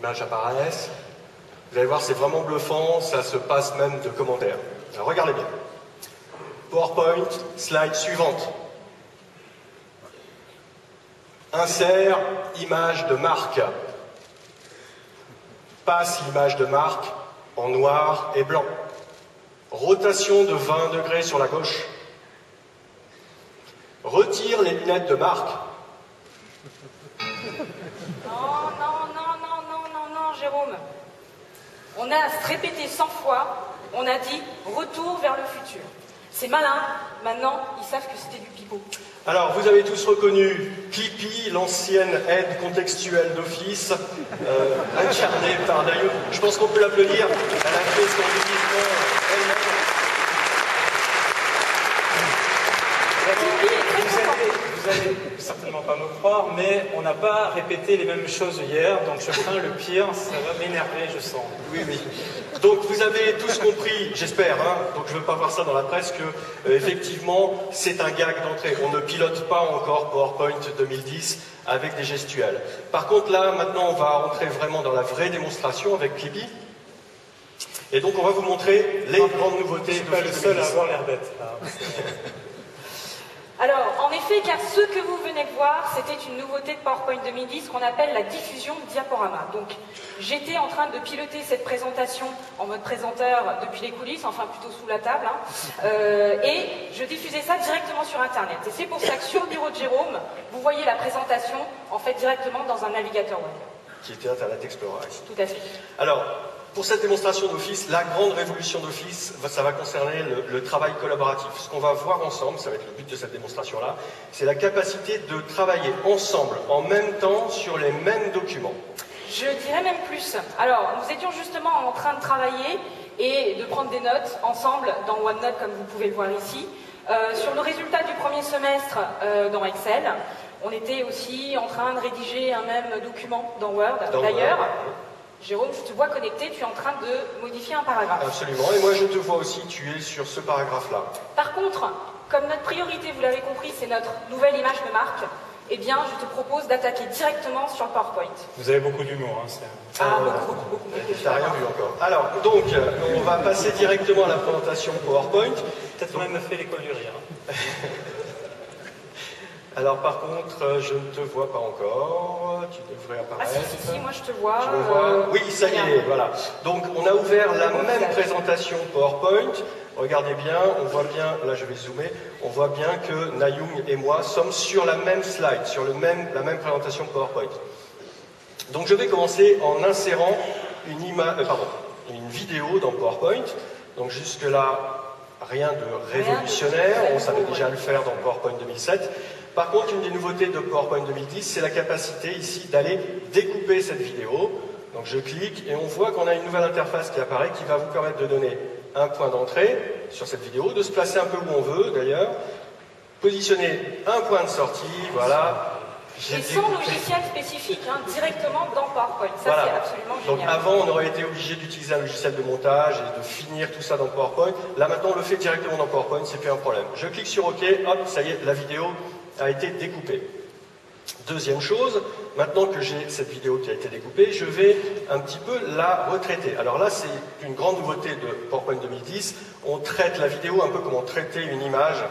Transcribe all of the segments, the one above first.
images apparaissent. Vous allez voir, c'est vraiment bluffant, ça se passe même de commentaires. Alors regardez bien. PowerPoint, slide suivante. Insère image de marque. Passe l'image de marque en noir et blanc. Rotation de 20 degrés sur la gauche. Retire les lunettes de marque. Non, Jérôme. On a répété 100 fois, on a dit retour vers le futur. C'est malin, maintenant ils savent que c'était du pipeau. Alors, vous avez tous reconnu Clippy, l'ancienne aide contextuelle d'Office, incarnée par Nayoum. Je pense qu'on peut l'applaudir. Elle a fait son déguisement elle-même. Vous allez certainement pas me croire, mais on n'a pas répété les mêmes choses hier, donc je crains le pire, ça va m'énerver, je sens. Oui. Donc vous avez tous compris, j'espère, hein, donc je ne veux pas voir ça dans la presse, que effectivement c'est un gag d'entrée. On ne pilote pas encore PowerPoint 2010 avec des gestuels. Par contre là, maintenant on va rentrer vraiment dans la vraie démonstration avec Clippy. Et donc on va vous montrer les grandes nouveautés. Je ne suis pas le seul à avoir l'air bête. Alors, en effet, car ce que vous venez de voir, c'était une nouveauté de PowerPoint 2010 qu'on appelle la diffusion diaporama. Donc, j'étais en train de piloter cette présentation en mode présenteur depuis les coulisses, enfin plutôt sous la table, et je diffusais ça directement sur Internet. Et c'est pour ça que sur le bureau de Jérôme, vous voyez la présentation en fait directement dans un navigateur web. Qui était Internet Explorer ici. Tout à fait. Alors, pour cette démonstration d'Office, la grande révolution d'Office, ça va concerner le travail collaboratif. Ce qu'on va voir ensemble, ça va être le but de cette démonstration-là, c'est la capacité de travailler ensemble, en même temps, sur les mêmes documents. Je dirais même plus. Alors, nous étions justement en train de travailler et de prendre des notes ensemble dans OneNote, comme vous pouvez le voir ici. Sur le résultat du premier semestre dans Excel, on était aussi en train de rédiger un même document dans Word. D'ailleurs, Jérôme, je te vois connecté, tu es en train de modifier un paragraphe. Absolument, et moi je te vois aussi, tu es sur ce paragraphe-là. Par contre, comme notre priorité, vous l'avez compris, c'est notre nouvelle image de marque, eh bien, je te propose d'attaquer directement sur le PowerPoint. Vous avez beaucoup d'humour, hein, beaucoup. Tu n'as rien vu encore. Alors, donc, on va passer directement à la présentation PowerPoint. Peut-être même fait l'école du rire. Alors par contre, je ne te vois pas encore, tu devrais apparaître. Ah si, moi je te vois. Tu me vois oui, ça y est, voilà. Donc on a ouvert la même présentation PowerPoint. Regardez bien, on voit bien, là je vais zoomer, on voit bien que Nayoum et moi sommes sur la même slide, sur la même présentation PowerPoint. Donc je vais commencer en insérant une vidéo dans PowerPoint. Donc jusque-là, rien de révolutionnaire, on savait déjà le faire dans PowerPoint 2007. Par contre, une des nouveautés de PowerPoint 2010, c'est la capacité ici d'aller découper cette vidéo. Donc je clique et on voit qu'on a une nouvelle interface qui apparaît qui va vous permettre de donner un point d'entrée sur cette vidéo, de se placer un peu où on veut d'ailleurs, positionner un point de sortie, voilà. Et sans logiciel spécifique, directement dans PowerPoint. Ça, voilà. C'est absolument génial. Donc avant, on aurait été obligé d'utiliser un logiciel de montage et de finir tout ça dans PowerPoint. Là maintenant, on le fait directement dans PowerPoint, c'est plus un problème. Je clique sur OK, hop, ça y est, la vidéo a été découpée. Deuxième chose, maintenant que j'ai cette vidéo qui a été découpée, je vais un petit peu la retraiter. Alors là, c'est une grande nouveauté de PowerPoint 2010. On traite la vidéo un peu comme on traitait une image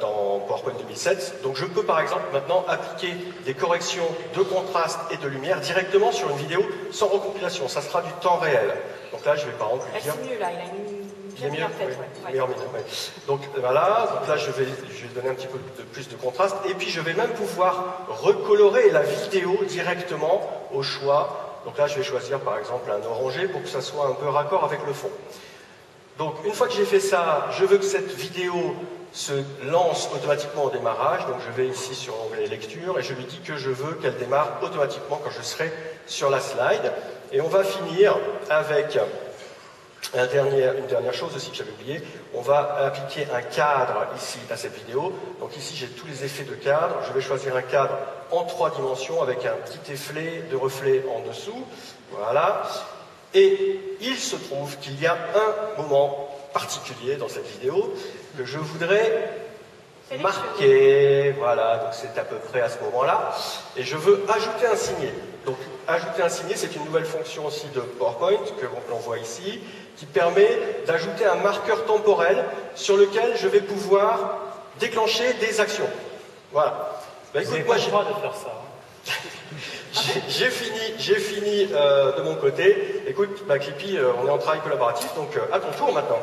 dans PowerPoint 2007. Donc je peux par exemple maintenant appliquer des corrections de contraste et de lumière directement sur une vidéo sans recompilation. Ça sera du temps réel. Donc là, je vais par exemple lui dire... C'est mieux là, il a une meilleure tête. Meilleure mine, ouais. Donc voilà, donc là je vais donner un petit peu plus de contraste et puis je vais même pouvoir recolorer la vidéo directement au choix. Donc là je vais choisir par exemple un orangé pour que ça soit un peu raccord avec le fond. Donc une fois que j'ai fait ça, je veux que cette vidéo se lance automatiquement au démarrage. Donc je vais ici sur l'onglet lecture et je lui dis que je veux qu'elle démarre automatiquement quand je serai sur la slide. Et on va finir avec une dernière chose aussi que j'avais oublié, on va appliquer un cadre ici à cette vidéo. Donc ici j'ai tous les effets de cadre, je vais choisir un cadre en 3 dimensions avec un petit effet de reflet en dessous, voilà. Et il se trouve qu'il y a un moment particulier dans cette vidéo que je voudrais marquer, voilà, donc c'est à peu près à ce moment-là, et je veux ajouter un signet. Donc ajouter un signé, c'est une nouvelle fonction aussi de PowerPoint que l'on voit ici, qui permet d'ajouter un marqueur temporel sur lequel je vais pouvoir déclencher des actions. Voilà. Bah, Vous écoute, n'avez moi, pas le droit de faire ça. Hein. j'ai fini de mon côté. Écoute, bah, Clippy, on est en travail collaboratif, donc à ton tour maintenant.